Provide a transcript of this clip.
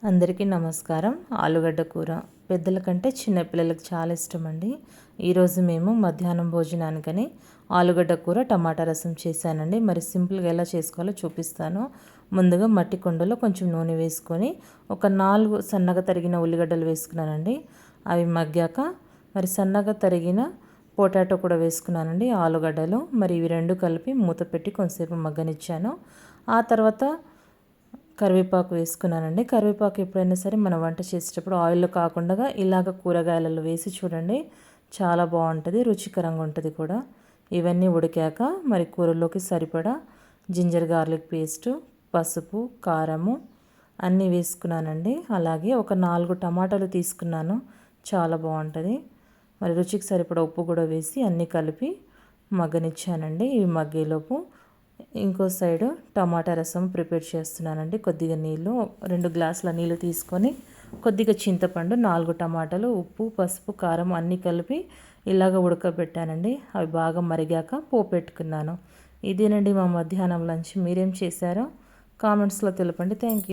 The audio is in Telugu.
అందరికీ నమస్కారం. ఆలుగడ్డ కూర పెద్దల కంటే చిన్నపిల్లలకు చాలా ఇష్టం అండి. ఈరోజు మేము మధ్యాహ్నం భోజనానికని ఆలుగడ్డ కూర టమాటా రసం చేశానండి. మరి సింపుల్గా ఎలా చేసుకోవాలో చూపిస్తాను. ముందుగా మట్టి కుండలో కొంచెం నూనె వేసుకొని ఒక 4 సన్నగా తరిగిన ఉల్లిగడ్డలు వేసుకున్నానండి. అవి మగ్గాక మరి సన్నగా తరిగిన పొటాటో కూడా వేసుకున్నానండి. ఆలుగడ్డలు మరి ఇవి రెండు కలిపి మూత పెట్టి కొంతసేపు మగ్గనిచ్చాను. ఆ తర్వాత కరివేపాకు వేసుకున్నానండి. కరివేపాకు ఎప్పుడైనా సరే మనం వంట చేసేటప్పుడు ఆయిల్లో కాకుండా ఇలాగ కూరగాయలలో వేసి చూడండి, చాలా బాగుంటుంది, రుచికరంగా ఉంటుంది కూడా. ఇవన్నీ ఉడికాక మరి కూరలోకి సరిపడా జింజర్ గార్లిక్ పేస్టు, పసుపు, కారము అన్నీ వేసుకున్నానండి. అలాగే ఒక 4 టమాటాలు తీసుకున్నాను, చాలా బాగుంటుంది. మరి రుచికి సరిపడా ఉప్పు కూడా వేసి అన్నీ కలిపి మగ్గనిచ్చానండి. ఇవి మగ్గేలోపు ఇంకో సైడు టమాటా రసం ప్రిపేర్ చేస్తున్నానండి. కొద్దిగా నీళ్ళు, 2 గ్లాసుల నీళ్ళు తీసుకొని కొద్దిగా చింతపండు, 4 టమాటాలు, ఉప్పు, పసుపు, కారం అన్నీ కలిపి ఇలాగ ఉడకబెట్టానండి. అవి బాగా మరిగాక పోపెట్టుకున్నాను. ఇదేనండి మా మధ్యాహ్నం లంచ్. మీరేం చేశారో కామెంట్స్లో తెలపండి. Thank you.